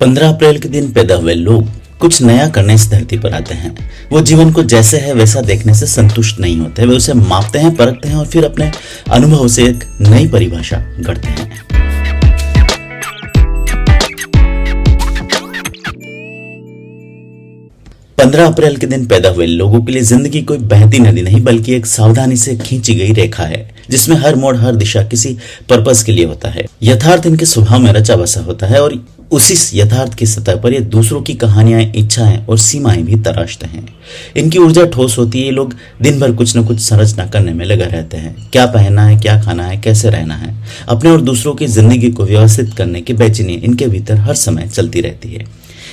15 अप्रैल के दिन पैदा हुए लोग कुछ नया करने इस धरती पर आते हैं। वो जीवन को जैसे है वैसा देखने से संतुष्ट नहीं होते। वे उसे मापते हैं, परखते हैं और फिर अपने अनुभव से एक नई परिभाषा गढ़ते हैं। पंद्रह अप्रैल के दिन पैदा हुए लोगों के लिए जिंदगी कोई बहती नदी नहीं बल्कि एक सावधानी से खींची गई रेखा है, जिसमें हर मोड़ हर दिशा किसी पर्पस के लिए होता है। यथार्थ इनके स्वभाव में रचा बसा होता है और उसी यथार्थ की सतह पर ये दूसरों की कहानियां, इच्छाएं और सीमाएं भी तराशते हैं। इनकी ऊर्जा ठोस होती है। ये लोग दिन भर कुछ न कुछ संरचना करने में लगे रहते हैं। क्या पहनना है, क्या खाना है, कैसे रहना है। अपने और दूसरों की जिंदगी को व्यवस्थित करने की बेचैनी इनके भीतर हर समय चलती रहती है।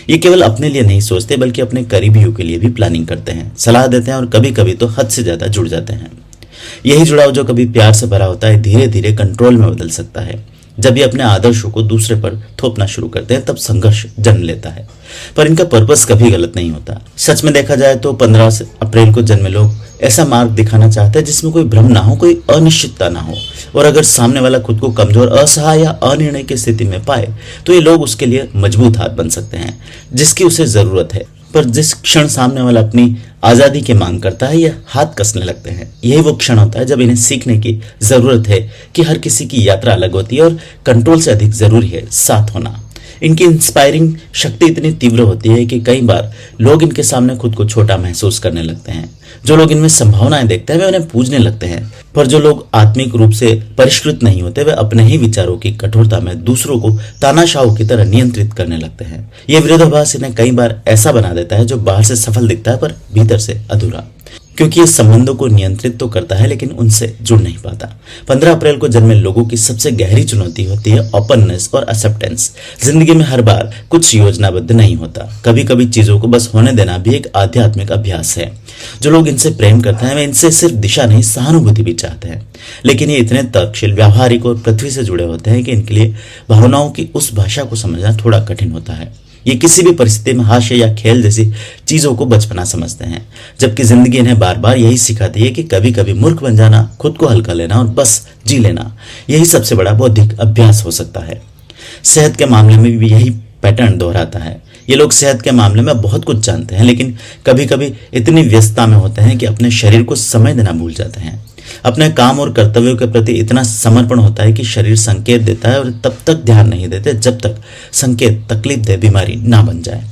ये केवल अपने लिए नहीं सोचते बल्कि अपने करीबियों के लिए भी प्लानिंग करते हैं, सलाह देते हैं और कभी कभी तो हद से ज्यादा जुड़ जाते हैं। यही जुड़ाव जो कभी प्यार से भरा होता है धीरे धीरे कंट्रोल में बदल सकता है। जब ये अपने आदर्शों को दूसरे पर थोपना शुरू करते हैं तब संघर्ष जन्म लेता है, पर इनका पर्पस कभी गलत नहीं होता। सच में देखा जाए तो 15 अप्रैल को जन्मे लोग ऐसा मार्ग दिखाना चाहते हैं जिसमें कोई भ्रम ना हो, कोई अनिश्चितता ना हो। और अगर सामने वाला खुद को कमजोर, असहाय या अनिर्णय की स्थिति में पाए तो ये लोग उसके लिए मजबूत हाथ बन सकते हैं जिसकी उसे जरूरत है। पर जिस क्षण सामने वाला अपनी आजादी की मांग करता है, यह हाथ कसने लगते हैं। यही वो क्षण होता है जब इन्हें सीखने की जरूरत है कि हर किसी की यात्रा अलग होती है और कंट्रोल से अधिक जरूरी है साथ होना। इनकी इंस्पायरिंग शक्ति इतनी तीव्र होती है कि कई बार लोग इनके सामने खुद को छोटा महसूस करने लगते हैं। जो लोग इनमें संभावनाएं देखते हैं वे उन्हें पूजने लगते हैं, पर जो लोग आत्मिक रूप से परिष्कृत नहीं होते वे अपने ही विचारों की कठोरता में दूसरों को तानाशाहों की तरह नियंत्रित करने लगते हैं। यह विरोधाभास इन्हें कई बार ऐसा बना देता है जो बाहर से सफल दिखता है पर भीतर से अधूरा, क्योंकि ये संबंधों को नियंत्रित तो करता है लेकिन उनसे जुड़ नहीं पाता। 15 अप्रैल को जन्मे लोगों की सबसे गहरी चुनौती होती है ओपननेस और एक्सेप्टेंस। जिंदगी में हर बार कुछ योजनाबद्ध नहीं होता। कभी कभी चीजों को बस होने देना भी एक आध्यात्मिक अभ्यास है। जो लोग इनसे प्रेम करते हैं वे इनसे सिर्फ दिशा नहीं सहानुभूति भी चाहते हैं, लेकिन ये इतने तर्कशील, व्यावहारिक और पृथ्वी से जुड़े होते हैं कि इनके लिए भावनाओं की उस भाषा को समझना थोड़ा कठिन होता है। ये किसी भी परिस्थिति में हास्य या खेल जैसी चीजों को बचपना समझते हैं, जबकि जिंदगी इन्हें बार बार यही सिखाती है कि कभी कभी मूर्ख बन जाना, खुद को हल्का लेना और बस जी लेना, यही सबसे बड़ा बौद्धिक अभ्यास हो सकता है। सेहत के मामले में भी यही पैटर्न दोहराता है। ये लोग सेहत के मामले में बहुत कुछ जानते हैं लेकिन कभी कभी इतनी व्यस्तता में होते हैं कि अपने शरीर को समय देना भूल जाते हैं। अपने काम और कर्तव्यों के प्रति इतना समर्पण होता है कि शरीर संकेत देता है और तब तक ध्यान नहीं देते जब तक संकेत तकलीफदेह बीमारी ना बन जाए।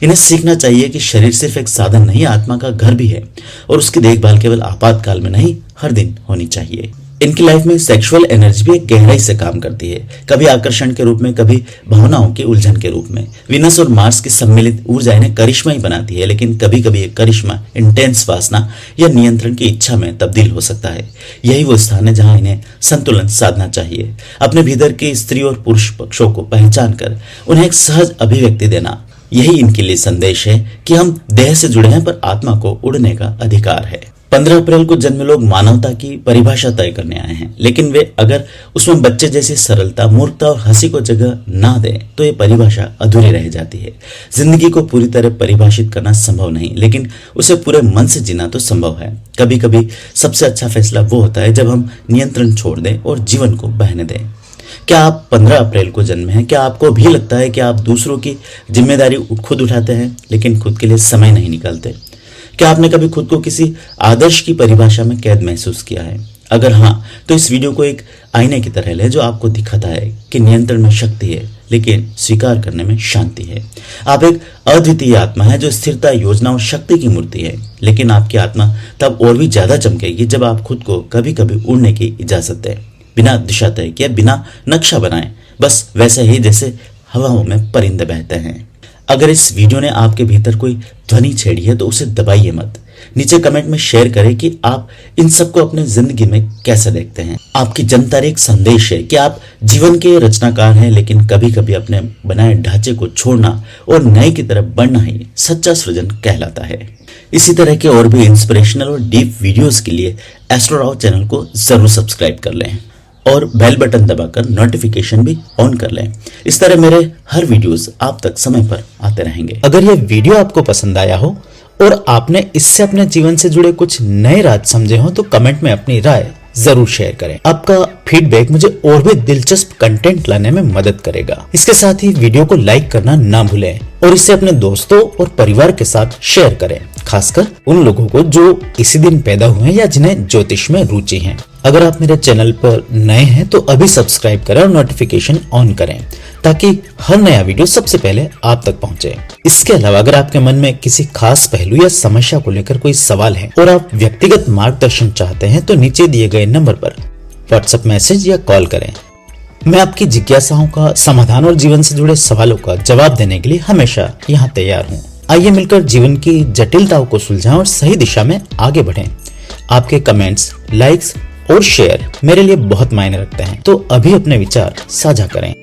इन्हें सीखना चाहिए कि शरीर सिर्फ एक साधन नहीं, आत्मा का घर भी है और उसकी देखभाल केवल आपातकाल में नहीं हर दिन होनी चाहिए। इनकी लाइफ में सेक्सुअल एनर्जी भी एक गहराई से काम करती है, कभी आकर्षण के रूप में, कभी भावनाओं की उलझन के रूप में। विनस और मार्स की सम्मिलित ऊर्जा इन्हें करिश्मा ही बनाती है, लेकिन कभी कभी एक करिश्मा इंटेंस वासना या नियंत्रण की इच्छा में तब्दील हो सकता है। यही वो स्थान है जहां इन्हें संतुलन साधना चाहिए। अपने भीतर के स्त्री और पुरुष पक्षों को पहचान कर उन्हें एक सहज अभिव्यक्ति देना, यही इनके लिए संदेश है कि हम देह से जुड़े हैं पर आत्मा को उड़ने का अधिकार है। 15 अप्रैल को जन्मे लोग मानवता की परिभाषा तय करने आए हैं, लेकिन वे अगर उसमें बच्चे जैसी सरलता, मूर्खता और हंसी को जगह ना दें तो ये परिभाषा अधूरी रह जाती है। जिंदगी को पूरी तरह परिभाषित करना संभव नहीं, लेकिन उसे पूरे मन से जीना तो संभव है। कभी कभी सबसे अच्छा फैसला वो होता है जब हम नियंत्रण छोड़ दें और जीवन को बहने दें। क्या आप 15 अप्रैल को जन्मे हैं? क्या आपको भी लगता है कि आप दूसरों की जिम्मेदारी खुद उठाते हैं लेकिन खुद के लिए समय नहीं निकालते? क्या आपने कभी खुद को किसी आदर्श की परिभाषा में कैद महसूस किया है? अगर हाँ, तो इस वीडियो को एक आईने की तरह ले जो आपको दिखाता है कि नियंत्रण में शक्ति है लेकिन स्वीकार करने में शांति है। आप एक अद्वितीय आत्मा है जो स्थिरता, योजना और शक्ति की मूर्ति है, लेकिन आपकी आत्मा तब और भी ज्यादा चमकेगी जब आप खुद को कभी कभी उड़ने की इजाजत दें, बिना दिशा तय किए, बिना नक्शा बनाए, बस वैसे ही जैसे हवाओं में परिंदे बहते हैं। अगर इस वीडियो ने आपके भीतर कोई ध्वनि छेड़ी है तो उसे दबाइए मत। नीचे कमेंट में शेयर करें कि आप इन सबको अपने जिंदगी में कैसे देखते हैं। आपकी जनता एक संदेश है कि आप जीवन के रचनाकार हैं, लेकिन कभी कभी अपने बनाए ढांचे को छोड़ना और नए की तरफ बढ़ना ही सच्चा सृजन कहलाता है। इसी तरह के और भी इंस्पिरेशनल और डीप वीडियोस के लिए एस्ट्रो राव चैनल को जरूर सब्सक्राइब कर लें और बेल बटन दबाकर नोटिफिकेशन भी ऑन कर लें। इस तरह मेरे हर वीडियोस आप तक समय पर आते रहेंगे। अगर यह वीडियो आपको पसंद आया हो और आपने इससे अपने जीवन से जुड़े कुछ नए राज समझे हो तो कमेंट में अपनी राय जरूर शेयर करें। आपका फीडबैक मुझे और भी दिलचस्प कंटेंट लाने में मदद करेगा। इसके साथ ही वीडियो को लाइक करना ना भूलें और इसे अपने दोस्तों और परिवार के साथ शेयर करें, खासकर उन लोगों को जो इसी दिन पैदा हुए हैं या जिन्हें ज्योतिष में रुचि है। अगर आप मेरे चैनल पर नए हैं तो अभी सब्सक्राइब करें और नोटिफिकेशन ऑन करें ताकि हर नया वीडियो सबसे पहले आप तक पहुंचे। इसके अलावा अगर आपके मन में किसी खास पहलू या समस्या को लेकर कोई सवाल है और आप व्यक्तिगत मार्गदर्शन चाहते हैं तो नीचे दिए गए नंबर पर व्हाट्सएप मैसेज या कॉल करें। मैं आपकी जिज्ञासाओं का समाधान और जीवन से जुड़े सवालों का जवाब देने के लिए हमेशा यहाँ तैयार हूँ। आइए मिलकर जीवन की जटिलताओं को सुलझाएं और सही दिशा में आगे बढ़ें। आपके कमेंट्स, लाइक्स और शेयर मेरे लिए बहुत मायने रखते हैं, तो अभी अपने विचार साझा करें।